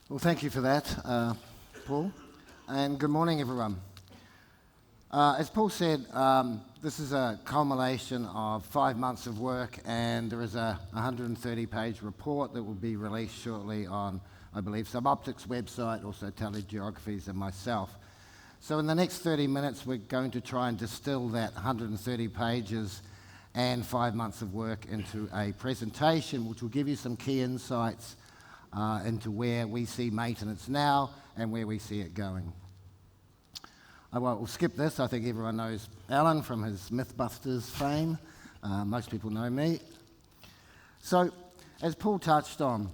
Well, thank you for that, Paul, and good morning, everyone. As Paul said, this is a culmination of 5 months of work, and there is a 130-page report that will be released shortly on, I believe, SubOptic's website, also TeleGeography's and myself. So in the next 30 minutes, we're going to try and distill that 130 pages and 5 months of work into a presentation which will give you some key insights into where we see maintenance now and where we see it going. We'll skip this. I think everyone knows Alan from his Mythbusters fame. Most people know me. So, as Paul touched on,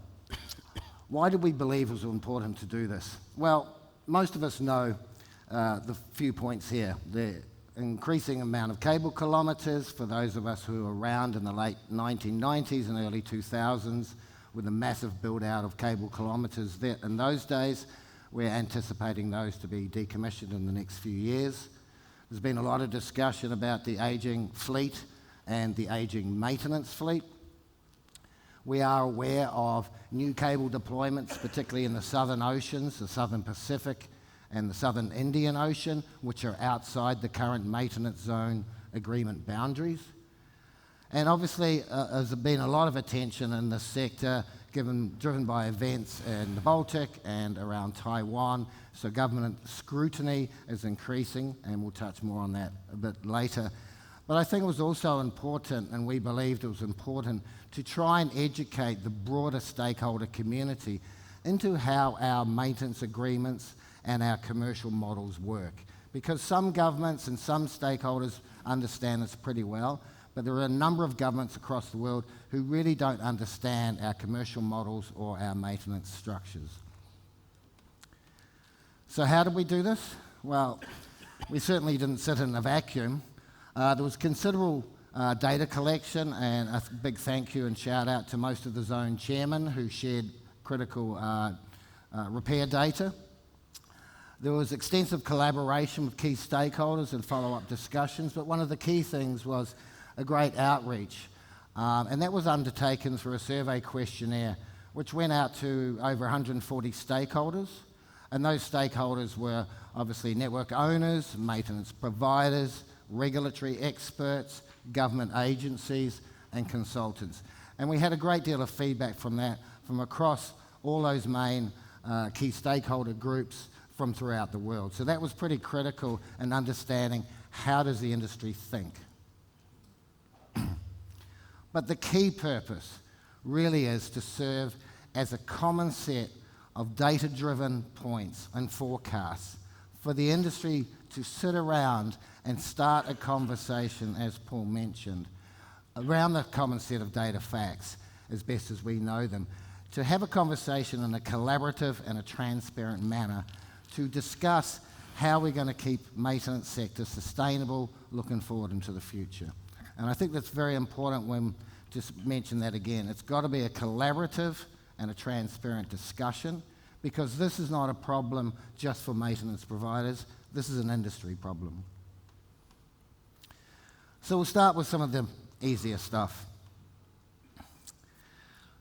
why did we believe it was important to do this? Well, most of us know the few points here. The increasing amount of cable kilometres for those of us who were around in the late 1990s and early 2000s, with a massive build-out of cable kilometres in those days. We're anticipating those to be decommissioned in the next few years. There's been a lot of discussion about the ageing fleet and the ageing maintenance fleet. We are aware of new cable deployments, particularly in the southern oceans, the southern Pacific and the southern Indian Ocean, which are outside the current maintenance zone agreement boundaries. And obviously, there's been a lot of attention in this sector driven by events in the Baltic and around Taiwan. So government scrutiny is increasing, and we'll touch more on that a bit later. But I think it was also important, and we believed it was important, to try and educate the broader stakeholder community into how our maintenance agreements and our commercial models work. Because some governments and some stakeholders understand this pretty well, but there are a number of governments across the world who really don't understand our commercial models or our maintenance structures. So how did we do this? Well, we certainly didn't sit in a vacuum. There was considerable data collection, and a big thank you and shout out to most of the zone chairmen who shared critical repair data. There was extensive collaboration with key stakeholders and follow-up discussions, but one of the key things was a great outreach, and that was undertaken through a survey questionnaire which went out to over 140 stakeholders, and those stakeholders were obviously network owners, maintenance providers, regulatory experts, government agencies and consultants. And we had a great deal of feedback from that from across all those main key stakeholder groups from throughout the world. So that was pretty critical in understanding how does the industry think. But the key purpose really is to serve as a common set of data-driven points and forecasts for the industry to sit around and start a conversation, as Paul mentioned, around the common set of data facts, as best as we know them, to have a conversation in a collaborative and a transparent manner to discuss how we're going to keep maintenance sector sustainable looking forward into the future. And I think that's very important when, just mention that again, it's got to be a collaborative and a transparent discussion, because this is not a problem just for maintenance providers, this is an industry problem. So we'll start with some of the easier stuff.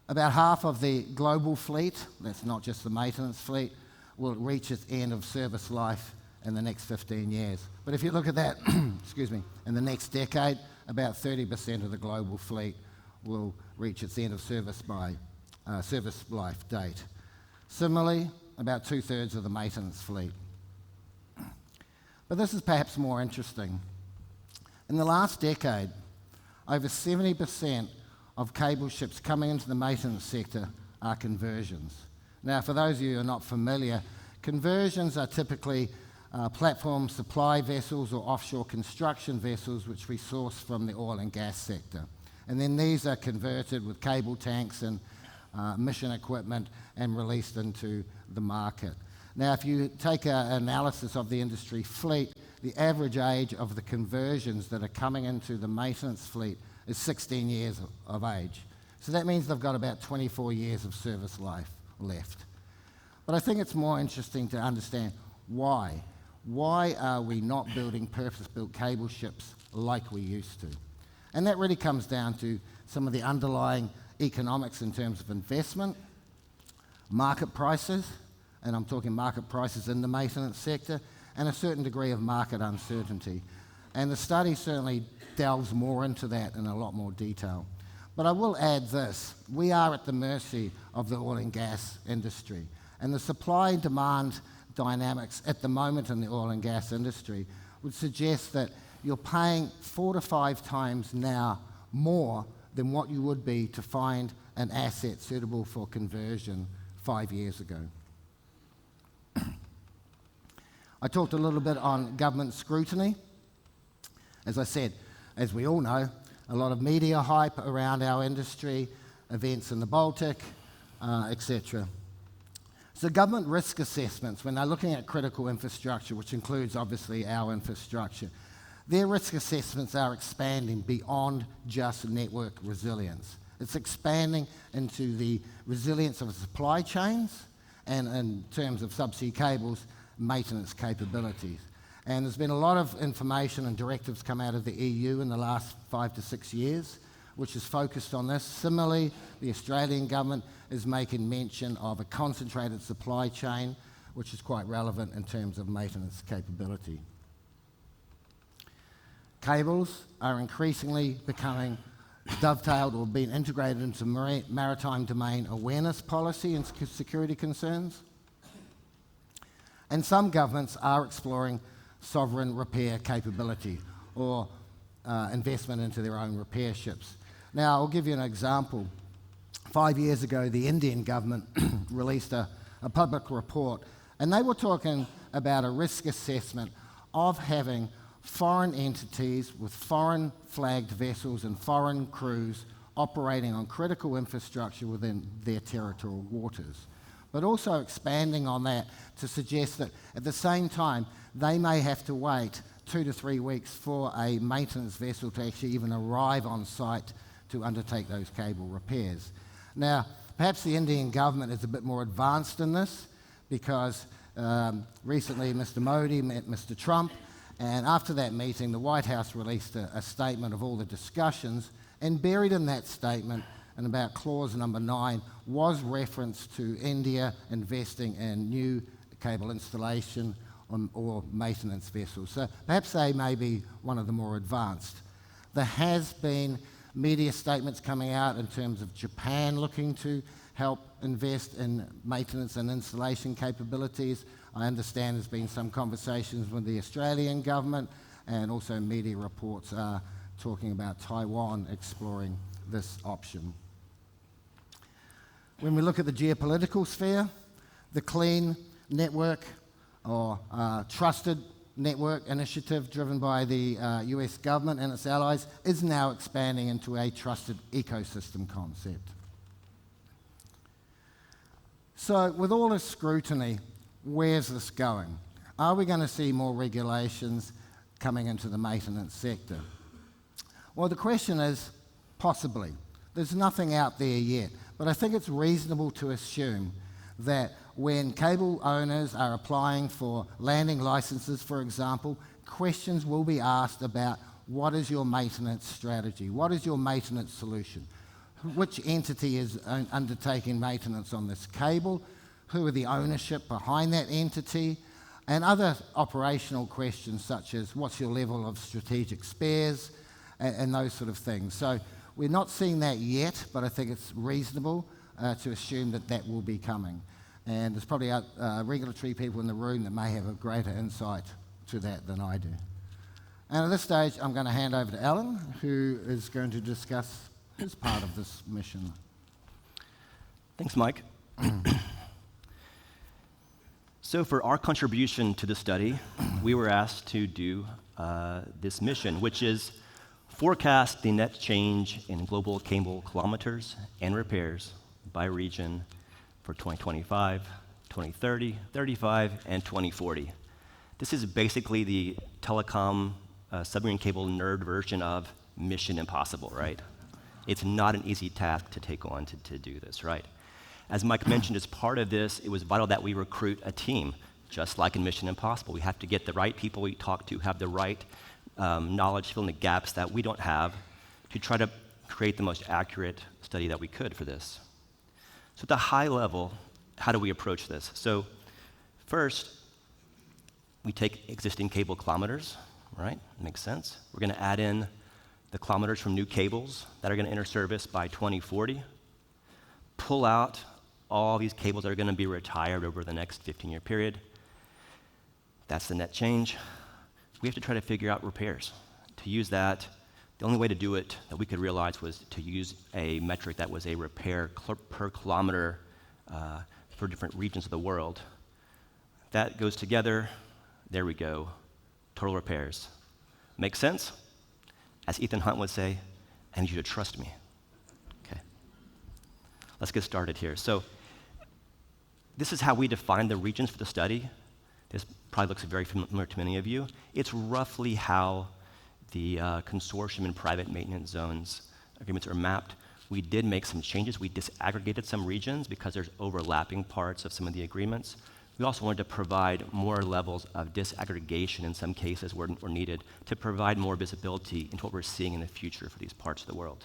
About half of the global fleet, that's not just the maintenance fleet, will reach its end of service life in the next 15 years. But if you look at that, excuse me, in the next decade, about 30% of the global fleet will reach its end of service by service life date. Similarly, about 2/3 of the maintenance fleet. But this is perhaps more interesting. In the last decade, over 70% of cable ships coming into the maintenance sector are conversions. Now, for those of you who are not familiar, conversions are typically platform supply vessels or offshore construction vessels which we source from the oil and gas sector. And then these are converted with cable tanks and mission equipment and released into the market. Now, if you take an analysis of the industry fleet, the average age of the conversions that are coming into the maintenance fleet is 16 years of age. So that means they've got about 24 years of service life left. But I think it's more interesting to understand why. Why are we not building purpose-built cable ships like we used to? And that really comes down to some of the underlying economics in terms of investment, market prices, and I'm talking market prices in the maintenance sector, and a certain degree of market uncertainty. And the study certainly delves more into that in a lot more detail. But I will add this: we are at the mercy of the oil and gas industry, and the supply and demand dynamics at the moment in the oil and gas industry would suggest that you're paying 4 to 5 times now more than what you would be to find an asset suitable for conversion 5 years ago. I talked a little bit on government scrutiny. As I said, as we all know, a lot of media hype around our industry, events in the Baltic, etc. So government risk assessments, when they're looking at critical infrastructure, which includes obviously our infrastructure, their risk assessments are expanding beyond just network resilience. It's expanding into the resilience of supply chains and in terms of subsea cables, maintenance capabilities. And there's been a lot of information and directives come out of the EU in the last 5 to 6 years, which is focused on this. Similarly, the Australian government is making mention of a concentrated supply chain, which is quite relevant in terms of maintenance capability. Cables are increasingly becoming dovetailed or being integrated into maritime domain awareness policy and security concerns. And some governments are exploring sovereign repair capability or investment into their own repair ships. Now, I'll give you an example. 5 years ago, the Indian government released a public report, and they were talking about a risk assessment of having foreign entities with foreign flagged vessels and foreign crews operating on critical infrastructure within their territorial waters. But also expanding on that to suggest that at the same time, they may have to wait 2 to 3 weeks for a maintenance vessel to actually even arrive on site to undertake those cable repairs. Now, perhaps the Indian government is a bit more advanced in this because recently Mr. Modi met Mr. Trump, and after that meeting, the White House released a statement of all the discussions, and buried in that statement, and about clause number 9, was reference to India investing in new cable installation or maintenance vessels. So perhaps they may be one of the more advanced. There has been media statements coming out in terms of Japan looking to help invest in maintenance and installation capabilities. I understand there's been some conversations with the Australian government, and also media reports are talking about Taiwan exploring this option. When we look at the geopolitical sphere, the Clean Network or Trusted Network initiative driven by the US government and its allies is now expanding into a trusted ecosystem concept. So with all this scrutiny, where's this going? Are we going to see more regulations coming into the maintenance sector? Well, the question is possibly. There's nothing out there yet, but I think it's reasonable to assume that when cable owners are applying for landing licenses, for example, questions will be asked about what is your maintenance strategy? What is your maintenance solution? Which entity is undertaking maintenance on this cable? Who are the ownership behind that entity? And other operational questions such as what's your level of strategic spares and those sort of things. So we're not seeing that yet, but I think it's reasonable to assume that that will be coming. And there's probably regulatory people in the room that may have a greater insight to that than I do. And at this stage, I'm going to hand over to Alan, who is going to discuss his part of this mission. Thanks, Mike. So for our contribution to the study, we were asked to do this mission, which is forecast the net change in global cable kilometers and repairs by region for 2025, 2030, 35, and 2040. This is basically the telecom submarine cable nerd version of Mission Impossible, right? It's not an easy task to take on to do this, right? As Mike mentioned, as part of this, it was vital that we recruit a team, just like in Mission Impossible. We have to get the right people we talk to, have the right knowledge, fill in the gaps that we don't have, to try to create the most accurate study that we could for this. So at the high level, how do we approach this? So First, we take existing cable kilometers, right? Makes sense. We're going to add in the kilometers from new cables that are going to enter service by 2040, pull out all these cables that are going to be retired over the next 15-year period. That's the net change. We have to try to figure out repairs. To use that, the only way to do it that we could realize was to use a metric that was a repair per kilometer for different regions of the world. That goes together. There we go. Total repairs. Make sense? As Ethan Hunt would say, I need you to trust me. Okay. Let's get started here. So this is how we define the regions for the study. This probably looks very familiar to many of you. It's roughly how the consortium and private maintenance zones agreements are mapped. We did make some changes. We disaggregated some regions because there's overlapping parts of some of the agreements. We also wanted to provide more levels of disaggregation in some cases where needed to provide more visibility into what we're seeing in the future for these parts of the world.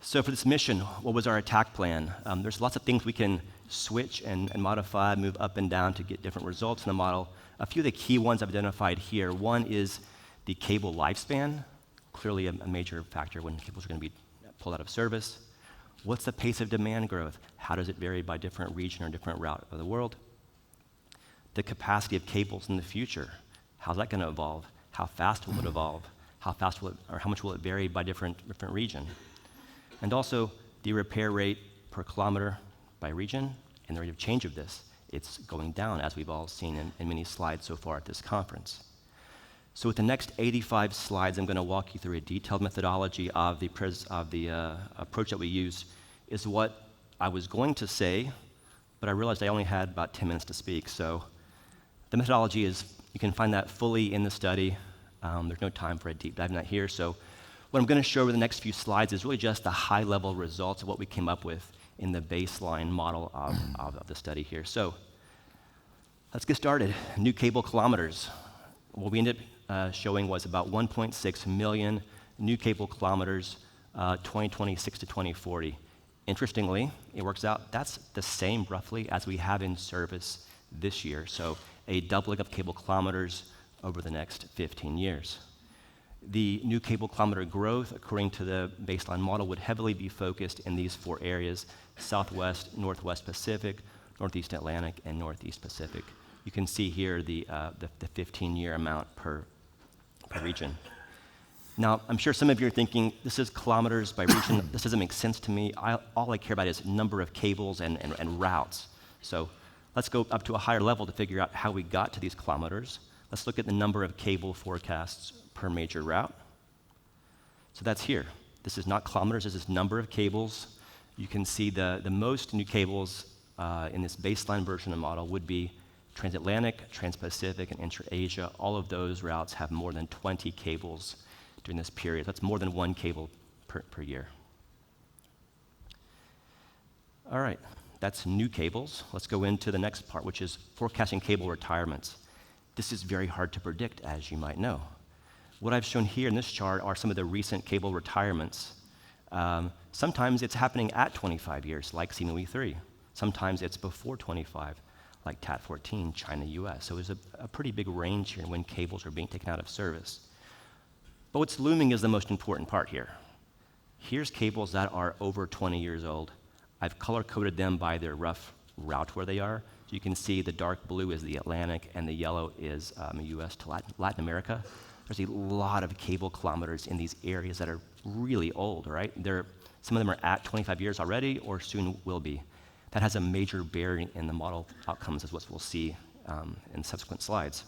So for this mission, what was our attack plan? There's lots of things we can switch and modify, move up and down to get different results in the model. A few of the key ones I've identified here. One is the cable lifespan, clearly a major factor when cables are going to be pulled out of service. What's the pace of demand growth? How does it vary by different region or different route of the world? The capacity of cables in the future. How's that going to evolve? How fast will it evolve? How fast will it, or how much will it vary by different region? And also the repair rate per kilometer by region and the rate of change of this. It's going down, as we've all seen in many slides so far at this conference. So with the next 85 slides, I'm going to walk you through a detailed methodology of the approach that we use. Is what I was going to say, but I realized I only had about 10 minutes to speak. So the methodology is, you can find that fully in the study. There's no time for a deep dive in that here. So what I'm going to show over the next few slides is really just the high-level results of what we came up with in the baseline model of the study here. So let's get started. New cable kilometers. What we ended up showing was about 1.6 million new cable kilometers, 2026 to 2040. Interestingly, it works out, that's the same roughly as we have in service this year. So a doubling of cable kilometers over the next 15 years. The new cable kilometer growth, according to the baseline model, would heavily be focused in these four areas: Southwest, Northwest Pacific, Northeast Atlantic, and Northeast Pacific. You can see here the 15-year amount per region. Now, I'm sure some of you are thinking, this is kilometers by region. This doesn't make sense to me. All I care about is number of cables and routes. So let's go up to a higher level to figure out how we got to these kilometers. Let's look at the number of cable forecasts per major route. So that's here. This is not kilometers, this is number of cables. You can see the most new cables in this baseline version of the model would be transatlantic, transpacific, and intra-Asia. All of those routes have more than 20 cables during this period. That's more than one cable per year. All right, that's new cables. Let's go into the next part, which is forecasting cable retirements. This is very hard to predict, as you might know. What I've shown here in this chart are some of the recent cable retirements. Sometimes it's happening at 25 years, like CME 3. Sometimes it's before 25, like TAT 14, China, US. So there's a pretty big range here when cables are being taken out of service. But what's looming is the most important part here. Here's cables that are over 20 years old. I've color-coded them by their rough route where they are. So you can see the dark blue is the Atlantic, and the yellow is US to Latin America. There's a lot of cable kilometers in these areas that are really old, right? Some of them are at 25 years already or soon will be. That has a major bearing in the model outcomes, as what we'll see in subsequent slides.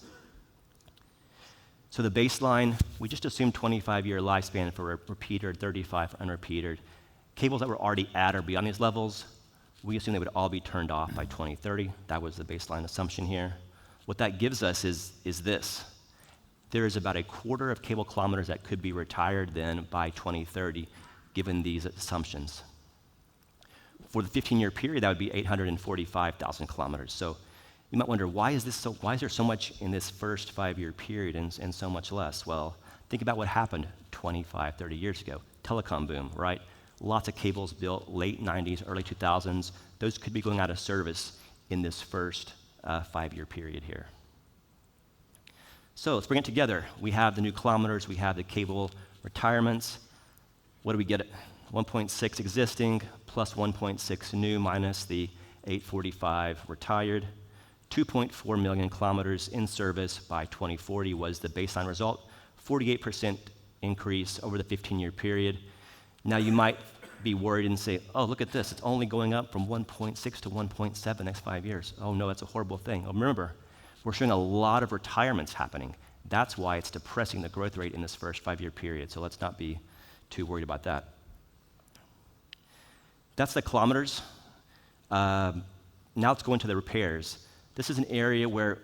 So the baseline, we just assumed 25-year lifespan for repeated, 35 for unrepeated. Cables that were already at or beyond these levels, we assumed they would all be turned off by 2030. That was the baseline assumption here. What that gives us is this. There is about a quarter of cable kilometers that could be retired then by 2030, given these assumptions. For the 15-year period, that would be 845,000 kilometers. So you might wonder, why is there so much in this first 5-year period and so much less? Well, think about what happened 25, 30 years ago. Telecom boom, right? Lots of cables built late 90s, early 2000s. Those could be going out of service in this first 5-year period here. So let's bring it together. We have the new kilometers, we have the cable retirements. What do we get? 1.6 existing plus 1.6 new minus the 845 retired. 2.4 million kilometers in service by 2040 was the baseline result. 48% increase over the 15-year period. Now you might be worried and say, oh, look at this. It's only going up from 1.6 to 1.7 next 5 years. Oh no, that's a horrible thing. Oh, remember, we're showing a lot of retirements happening. That's why it's depressing the growth rate in this first 5-year period. So let's not be too worried about that. That's the kilometers. Now let's go into the repairs. This is an area where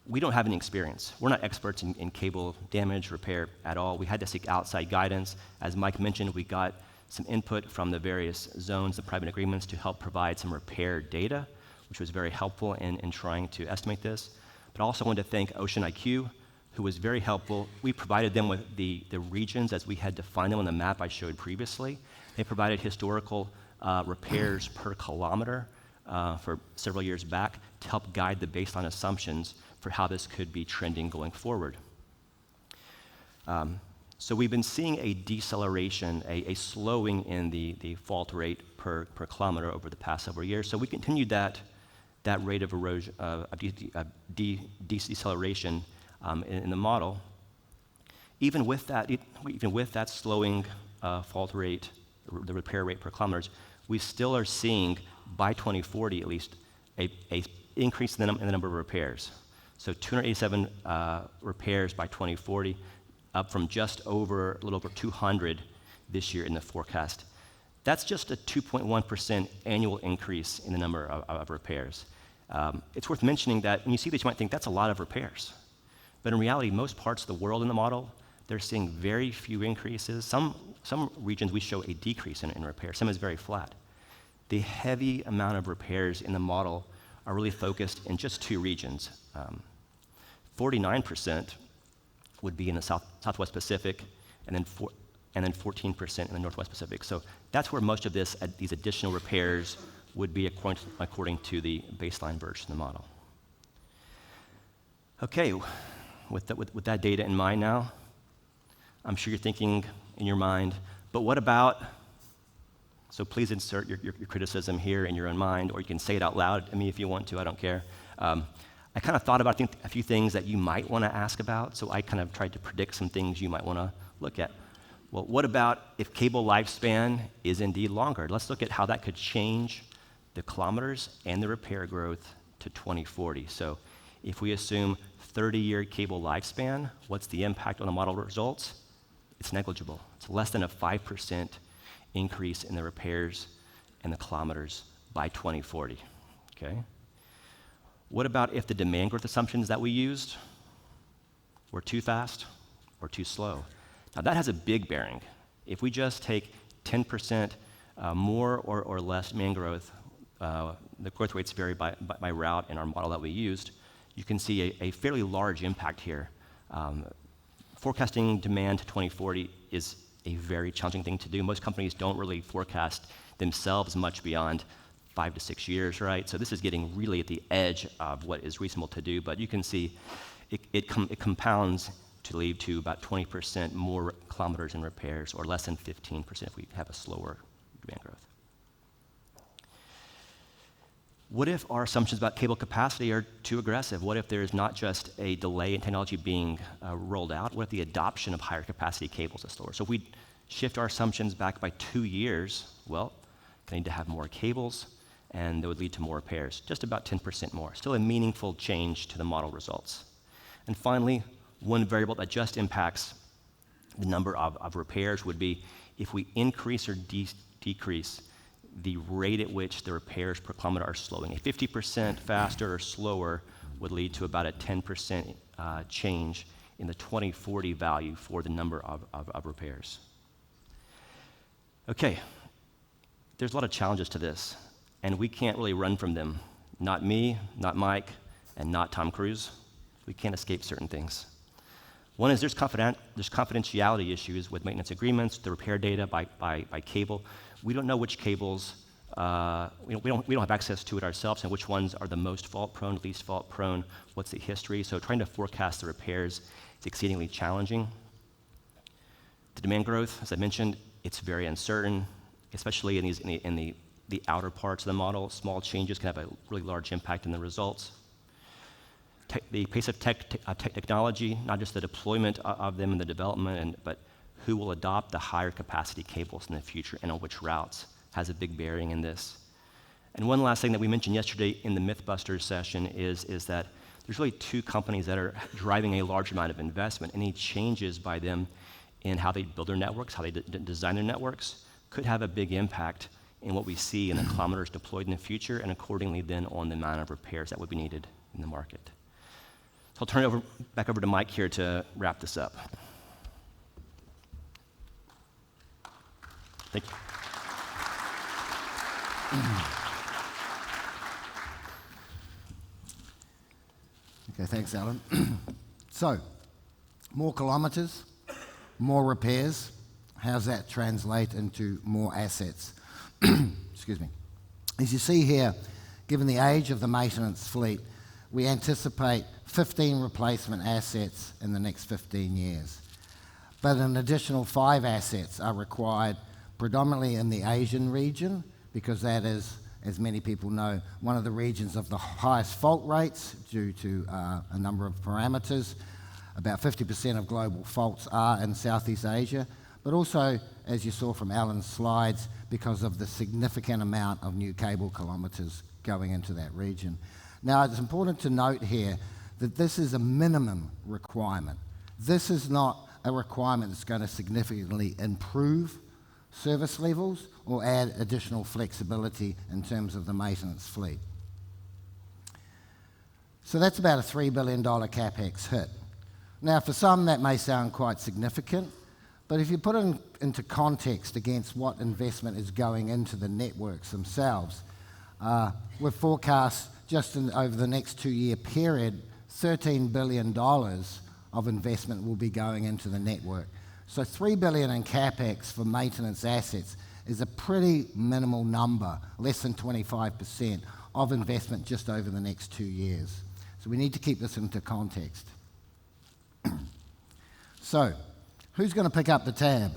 we don't have any experience. We're not experts in cable damage, repair at all. We had to seek outside guidance. As Mike mentioned, we got some input from the various zones, the private agreements, to help provide some repair data, which was very helpful in trying to estimate this. But I also wanted to thank Ocean IQ, who was very helpful. We provided them with the regions as we had defined them on the map I showed previously. They provided historical repairs per kilometer for several years back to help guide the baseline assumptions for how this could be trending going forward. So we've been seeing a deceleration, a slowing in the fault rate per kilometer over the past several years. So we continued that rate of erosion, deceleration in the model. Even with that slowing fault rate, the repair rate per kilometers, we still are seeing, by 2040 at least, a increase in the number of repairs. So 287 repairs by 2040, up from just a little over 200 this year in the forecast. That's just a 2.1% annual increase in the number of repairs. It's worth mentioning that when you see this, you might think that's a lot of repairs. But in reality, most parts of the world in the model, they're seeing very few increases. Some regions we show a decrease in repair. Some is very flat. The heavy amount of repairs in the model are really focused in just 2 regions. 49% would be in the Southwest Pacific, and then 14% in the Northwest Pacific. So that's where most of these additional repairs would be according to the baseline version of the model. Okay, with that data in mind now, I'm sure you're thinking in your mind, but what about, so please insert your criticism here in your own mind, or you can say it out loud to me if you want to, I don't care. I kind of thought about a few things that you might want to ask about, so I kind of tried to predict some things you might want to look at. Well, what about if cable lifespan is indeed longer? Let's look at how that could change the kilometers and the repair growth to 2040. So if we assume 30-year cable lifespan, what's the impact on the model results? It's negligible. It's less than a 5% increase in the repairs and the kilometers by 2040, okay? What about if the demand growth assumptions that we used were too fast or too slow? Now that has a big bearing. If we just take 10% more or less demand growth, the growth rates vary by route in our model that we used, you can see a fairly large impact here. Forecasting demand to 2040 is a very challenging thing to do. Most companies don't really forecast themselves much beyond 5 to 6 years, right? So this is getting really at the edge of what is reasonable to do, but you can see it compounds to lead to about 20% more kilometers in repairs, or less than 15% if we have a slower demand growth. What if our assumptions about cable capacity are too aggressive? What if there's not just a delay in technology being rolled out? What if the adoption of higher capacity cables is slower? So if we shift our assumptions back by 2 years, well, they need to have more cables, and that would lead to more repairs, just about 10% more. Still a meaningful change to the model results. And finally, one variable that just impacts the number of repairs would be if we increase or decrease the rate at which the repairs per kilometer are slowing. A 50% faster or slower would lead to about a 10% change in the 2040 value for the number of repairs. Okay, there's a lot of challenges to this, and we can't really run from them. Not me, not Mike, and not Tom Cruise. We can't escape certain things. One is there's confidentiality issues with maintenance agreements, the repair data by cable. We don't know which cables we don't have access to it ourselves, and which ones are the most fault-prone, least fault-prone, what's the history. So trying to forecast the repairs is exceedingly challenging. The demand growth, as I mentioned, it's very uncertain, especially in the outer parts of the model. Small changes can have a really large impact on the results. The pace of technology, not just the deployment of them and the development, but who will adopt the higher capacity cables in the future and on which routes has a big bearing in this. And one last thing that we mentioned yesterday in the Mythbusters session is that there's really two companies that are driving a large amount of investment. Any changes by them in how they build their networks, how they design their networks, could have a big impact in what we see in the kilometers deployed in the future, and accordingly then on the amount of repairs that would be needed in the market. So I'll turn it back over to Mike here to wrap this up. Thank you. Okay, thanks, Alan. So, more kilometres, more repairs. How's that translate into more assets? Excuse me. As you see here, given the age of the maintenance fleet, we anticipate 15 replacement assets in the next 15 years. But an additional 5 assets are required predominantly in the Asian region, because that is, as many people know, one of the regions of the highest fault rates due to a number of parameters. About 50% of global faults are in Southeast Asia, but also, as you saw from Alan's slides, because of the significant amount of new cable kilometres going into that region. Now, it's important to note here that this is a minimum requirement. This is not a requirement that's going to significantly improve service levels or add additional flexibility in terms of the maintenance fleet. So that's about a $3 billion CapEx hit. Now, for some, that may sound quite significant, but if you put it into context against what investment is going into the networks themselves, we've forecast just over the next 2-year period, $13 billion of investment will be going into the network. So $3 billion in CapEx for maintenance assets is a pretty minimal number, less than 25% of investment just over the next 2 years. So we need to keep this into context. So, who's going to pick up the tab?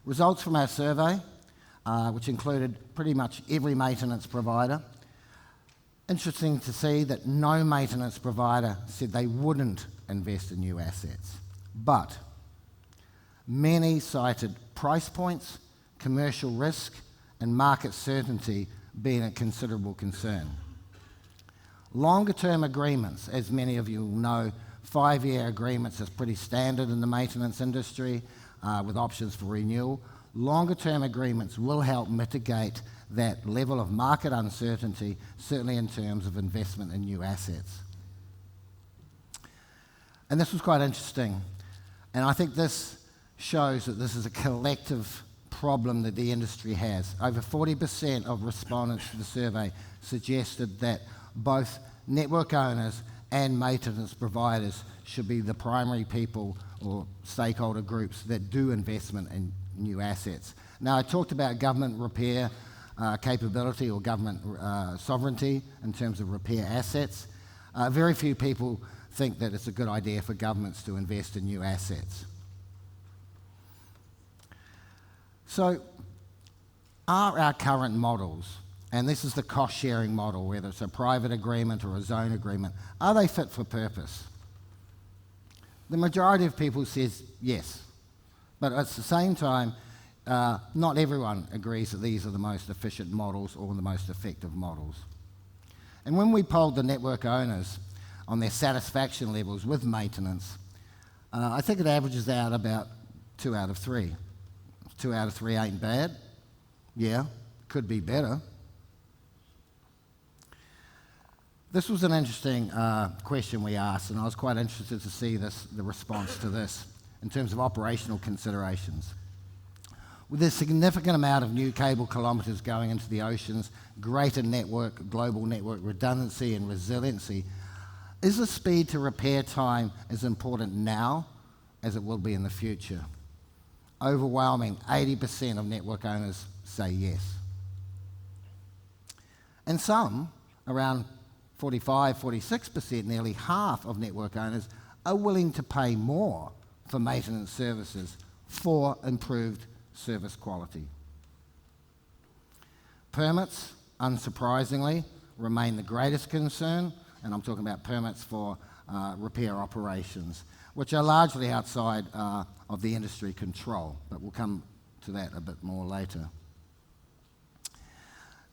Results from our survey, which included pretty much every maintenance provider. Interesting to see that no maintenance provider said they wouldn't invest in new assets. But many cited price points, commercial risk, and market certainty being a considerable concern. Longer-term agreements, as many of you will know, 5-year agreements is pretty standard in the maintenance industry with options for renewal. Longer-term agreements will help mitigate that level of market uncertainty, certainly in terms of investment in new assets. And this was quite interesting. And I think this shows that this is a collective problem that the industry has. Over 40% of respondents to the survey suggested that both network owners and maintenance providers should be the primary people or stakeholder groups that do investment in new assets. Now, I talked about government repair capability or government sovereignty in terms of repair assets. Very few people think that it's a good idea for governments to invest in new assets. So, are our current models, and this is the cost-sharing model, whether it's a private agreement or a zone agreement, are they fit for purpose? The majority of people says yes, but at the same time, not everyone agrees that these are the most efficient models or the most effective models. And when we polled the network owners on their satisfaction levels with maintenance, I think it averages out about 2 out of 3. 2 out of 3 ain't bad. Yeah, could be better. This was an interesting question we asked, and I was quite interested to see the response to this in terms of operational considerations. With a significant amount of new cable kilometres going into the oceans, greater global network redundancy and resiliency, is the speed to repair time as important now as it will be in the future? Overwhelming 80% of network owners say yes. And some, around 45, 46%, nearly half of network owners, are willing to pay more for maintenance services for improved service quality. Permits, unsurprisingly, remain the greatest concern, and I'm talking about permits for repair operations, which are largely outside of the industry control, but we'll come to that a bit more later.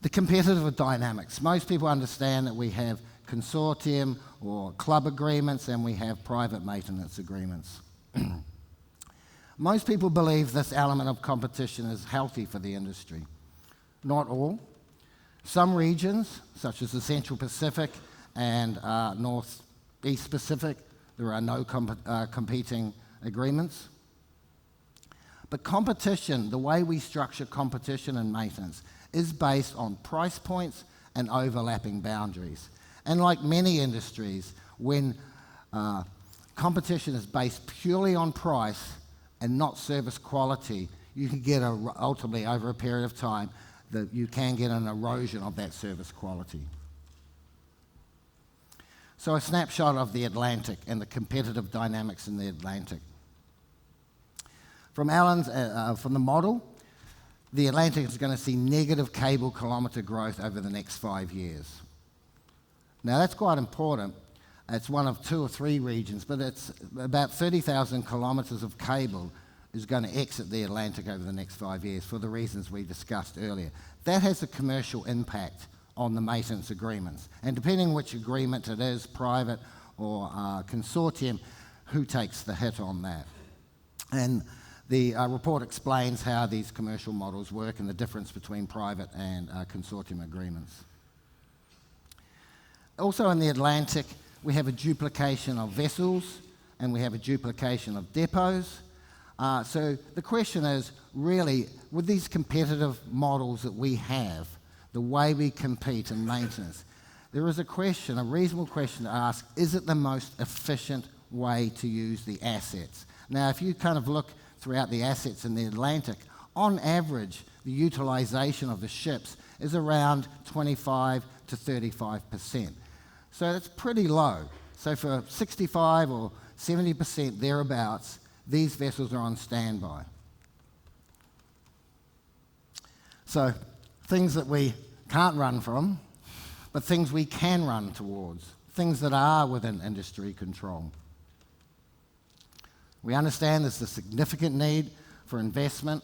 The competitive dynamics. Most people understand that we have consortium or club agreements and we have private maintenance agreements. Most people believe this element of competition is healthy for the industry. Not all. Some regions, such as the Central Pacific and Northeast Pacific, there are no competing agreements. But competition, the way we structure competition and maintenance, is based on price points and overlapping boundaries. And like many industries, when competition is based purely on price and not service quality, you can get ultimately over a period of time that you can get an erosion of that service quality. So a snapshot of the Atlantic and the competitive dynamics in the Atlantic. From the model, the Atlantic is going to see negative cable kilometre growth over the next 5 years. Now that's quite important. It's one of 2 or 3 regions, but it's about 30,000 kilometres of cable is going to exit the Atlantic over the next 5 years for the reasons we discussed earlier. That has a commercial impact on the maintenance agreements. And depending which agreement it is, private or consortium, who takes the hit on that? And the report explains how these commercial models work and the difference between private and consortium agreements. Also in the Atlantic, we have a duplication of vessels and we have a duplication of depots. So the question is, really, with these competitive models that we have, the way we compete in maintenance, there is a question, a reasonable question to ask, is it the most efficient way to use the assets? Now, if you kind of look throughout the assets in the Atlantic, on average, the utilisation of the ships is around 25 to 35%. So that's pretty low. So for 65 or 70% thereabouts, these vessels are on standby. So things that we can't run from, but things we can run towards, things that are within industry control. We understand there's a significant need for investment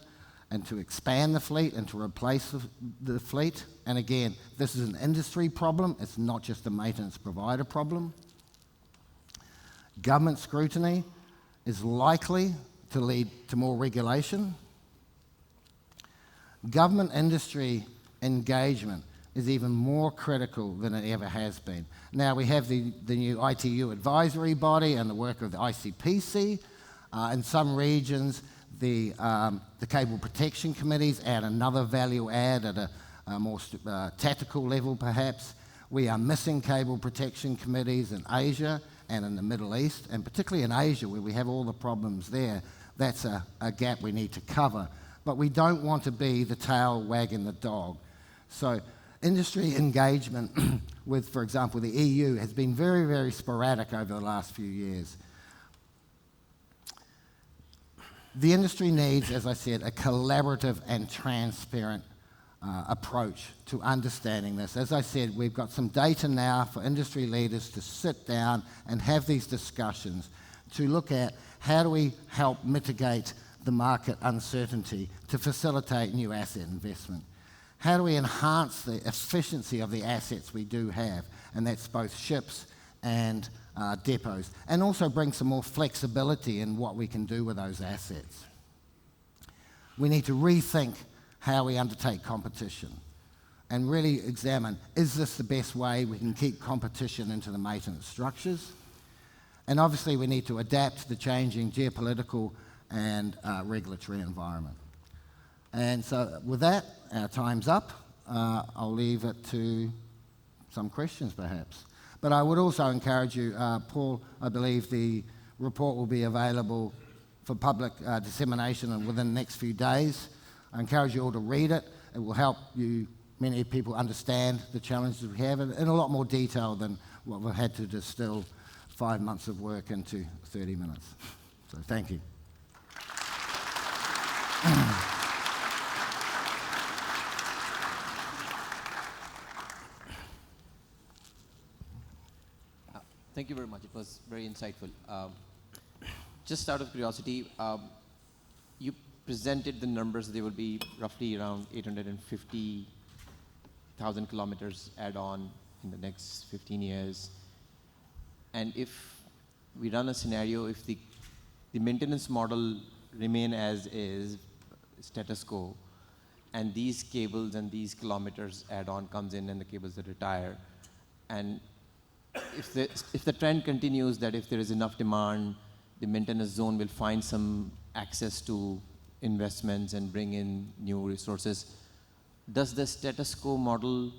and to expand the fleet and to replace the fleet. And again, this is an industry problem. It's not just a maintenance provider problem. Government scrutiny is likely to lead to more regulation. Government industry engagement is even more critical than it ever has been. Now we have the new ITU advisory body and the work of the ICPC. In some regions, the cable protection committees add another value add at a more tactical level perhaps. We are missing cable protection committees in Asia and in the Middle East, and particularly in Asia where we have all the problems there. That's a gap we need to cover. But we don't want to be the tail wagging the dog. So industry engagement with, for example, the EU has been very, very sporadic over the last few years. The industry needs, as I said, a collaborative and transparent approach to understanding this. As I said, we've got some data now for industry leaders to sit down and have these discussions to look at how do we help mitigate the market uncertainty to facilitate new asset investment. How do we enhance the efficiency of the assets we do have, and that's both ships and depots, and also bring some more flexibility in what we can do with those assets. We need to rethink how we undertake competition and really examine, is this the best way we can keep competition into the maintenance structures? And obviously we need to adapt to the changing geopolitical and regulatory environment. And so with that, our time's up. I'll leave it to some questions perhaps. But I would also encourage you, Paul, I believe the report will be available for public dissemination within the next few days. I encourage you all to read it. It will help you many people understand the challenges we have in a lot more detail than what we've had to distill 5 months of work into 30 minutes. So thank you. Thank you very much. It was very insightful. Just out of curiosity, you presented the numbers. They will be roughly around 850,000 kilometers add-on in the next 15 years. And if we run a scenario, if the maintenance model remain as is, status quo, and these cables and these kilometers add-on comes in and the cables that retire, and if the trend continues that if there is enough demand, the maintenance zone will find some access to investments and bring in new resources, does the status quo model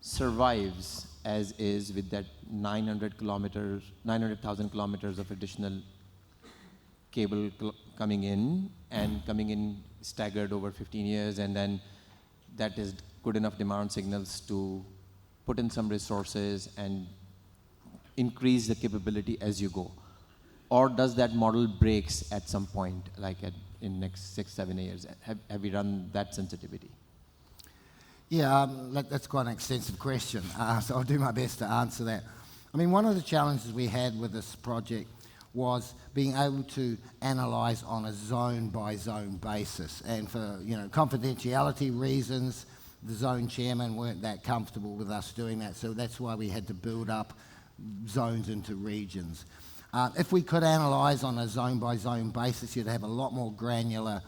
survives as is with that 900,000 kilometers of additional cable coming in staggered over 15 years, and then that is good enough demand signals to put in some resources and increase the capability as you go? Or does that model breaks at some point, like in next 6, 7 years? Have we run that sensitivity? Yeah, that's quite an extensive question, so I'll do my best to answer that. I mean, one of the challenges we had with this project was being able to analyse on a zone-by-zone basis, and for confidentiality reasons, the zone chairman weren't that comfortable with us doing that, so that's why we had to build up zones into regions. If we could analyse on a zone-by-zone basis, you'd have a lot more granular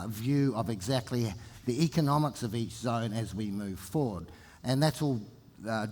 view of exactly the economics of each zone as we move forward. And that's all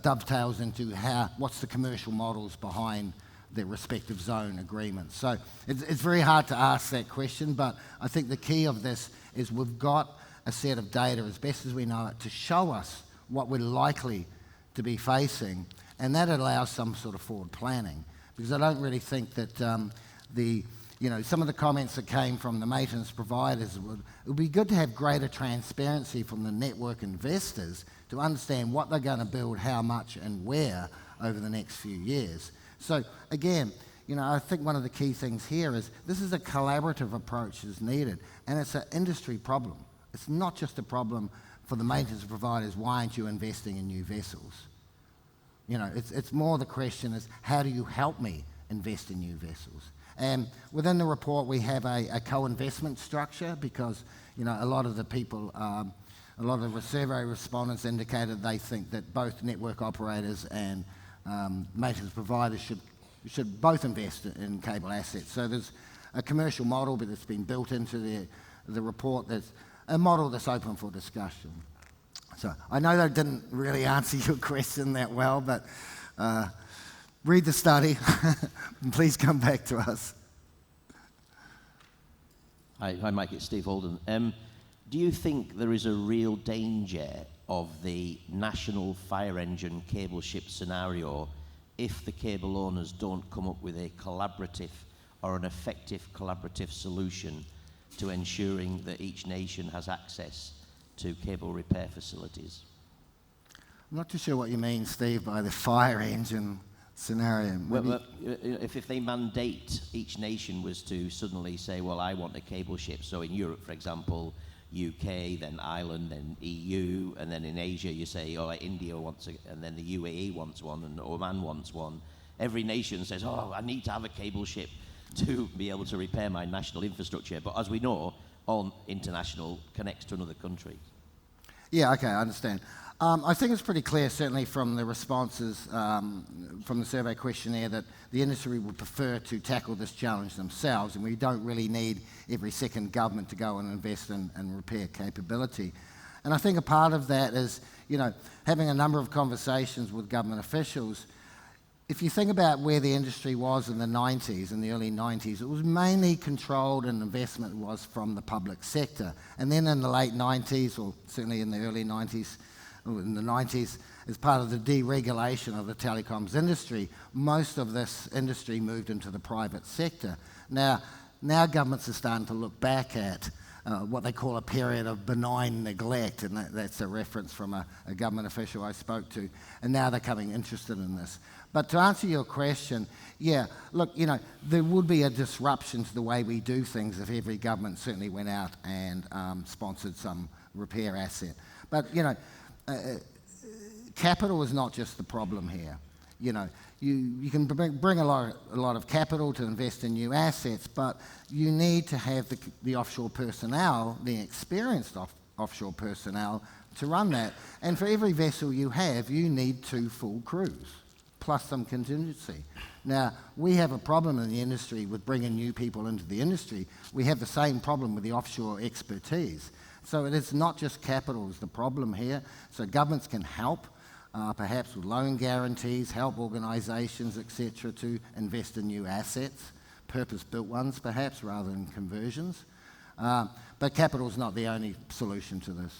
dovetails into what's the commercial models behind the respective zone agreements. So it's very hard to ask that question, but I think the key of this is we've got a set of data, as best as we know it, to show us what we're likely to be facing, and that allows some sort of forward planning. Because I don't really think that some of the comments that came from the maintenance providers, it would be good to have greater transparency from the network investors to understand what they're going to build, how much and where over the next few years. So again, I think one of the key things here is this is a collaborative approach that's needed, and it's an industry problem. It's not just a problem for the maintenance providers, why aren't you investing in new vessels? It's more the question is, how do you help me invest in new vessels? And within the report, we have a co-investment structure because, a lot of the people, a lot of the survey respondents indicated they think that both network operators and maintenance providers should both invest in cable assets. So there's a commercial model, but it's been built into the report. There's a model that's open for discussion. So I know that didn't really answer your question that well, but read the study and please come back to us. Hi, Mike, it's Steve Mauldin. Do you think there is a real danger of the national fire engine cable ship scenario if the cable owners don't come up with a collaborative or an effective collaborative solution to ensuring that each nation has access to cable repair facilities? I'm not too sure what you mean, Steve, by the fire engine scenario. Well, if they mandate, each nation was to suddenly say, well, I want a cable ship. So in Europe, for example, UK, then Ireland, then EU, and then in Asia you say, oh, India wants it, and then the UAE wants one, and Oman wants one. Every nation says, oh, I need to have a cable ship to be able to repair my national infrastructure. But as we know, all international connects to another country. Yeah, okay, I understand. I think it's pretty clear, certainly from the responses from the survey questionnaire, that the industry would prefer to tackle this challenge themselves, and we don't really need every second government to go and invest in repair capability. And I think a part of that is, having a number of conversations with government officials. If you think about where the industry was in the 90s, in the early 90s, it was mainly controlled and investment was from the public sector. And then in the late 90s, or certainly in the early 90s, or in the 90s, as part of the deregulation of the telecoms industry, most of this industry moved into the private sector. Now governments are starting to look back at what they call a period of benign neglect, and that's a reference from a government official I spoke to, and now they're becoming interested in this. But to answer your question, yeah, look, you know, there would be a disruption to the way we do things if every government certainly went out and sponsored some repair asset. But, you know, capital is not just the problem here. You know, you can bring a lot of capital to invest in new assets, but you need to have the offshore personnel, the experienced offshore personnel to run that. And for every vessel you have, you need 2 full crews, plus some contingency. Now, we have a problem in the industry with bringing new people into the industry. We have the same problem with the offshore expertise. So it is not just capital is the problem here. So governments can help, perhaps with loan guarantees, help organisations, etc., to invest in new assets, purpose-built ones perhaps, rather than conversions. But capital is not the only solution to this.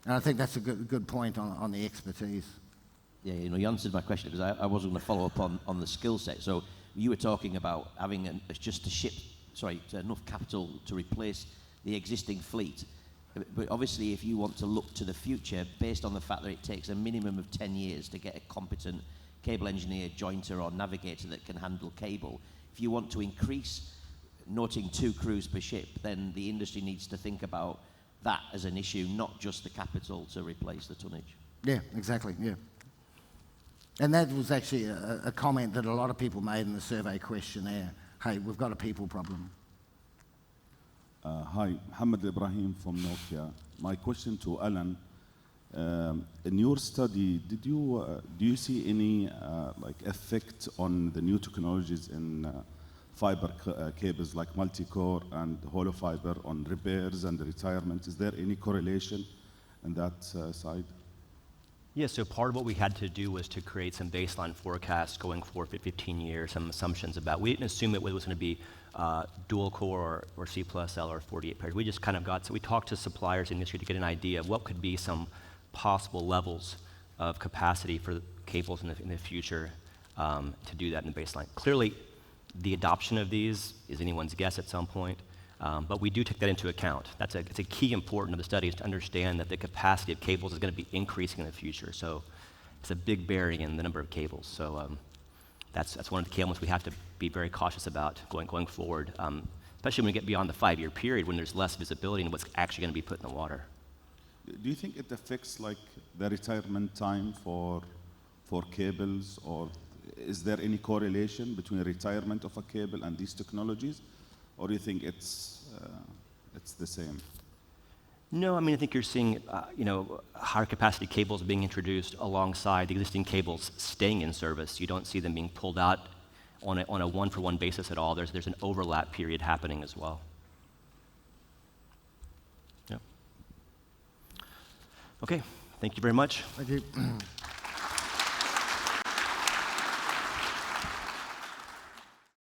And I think that's a good point on the expertise. Yeah, you know, you answered my question because I was going to follow up on the skill set. So you were talking about having enough capital to replace the existing fleet. But obviously, if you want to look to the future, based on the fact that it takes a minimum of 10 years to get a competent cable engineer, jointer, or navigator that can handle cable, if you want to increase noting 2 crews per ship, then the industry needs to think about that as an issue, not just the capital to replace the tonnage. Yeah, exactly, yeah. And that was actually a comment that a lot of people made in the survey questionnaire. Hey, we've got a people problem. Hi, Mohammed Ibrahim from Nokia. My question to Alan, in your study, do you see any effect on the new technologies in fiber cables like multi-core and hollow fiber on repairs and retirement? Is there any correlation in that side? Yeah, so part of what we had to do was to create some baseline forecasts going forward for 15 years, some assumptions about. We didn't assume it was going to be dual core or C plus L or 48 pairs. We just kind of so we talked to suppliers in the industry to get an idea of what could be some possible levels of capacity for cables in the future to do that in the baseline. Clearly, the adoption of these is anyone's guess at some point. But we do take that into account. It's a key important of the study is to understand that the capacity of cables is going to be increasing in the future. So it's a big bearing in the number of cables. So that's one of the key elements we have to be very cautious about going forward, especially when we get beyond the 5-year period when there's less visibility in what's actually going to be put in the water. Do you think it affects like the retirement time for cables, or is there any correlation between retirement of a cable and these technologies? Or do you think it's the same? No, I mean, I think you're seeing, higher capacity cables being introduced alongside the existing cables staying in service. You don't see them being pulled out on a one-for-one basis at all. There's an overlap period happening as well. Yeah. Okay, thank you very much. Thank you.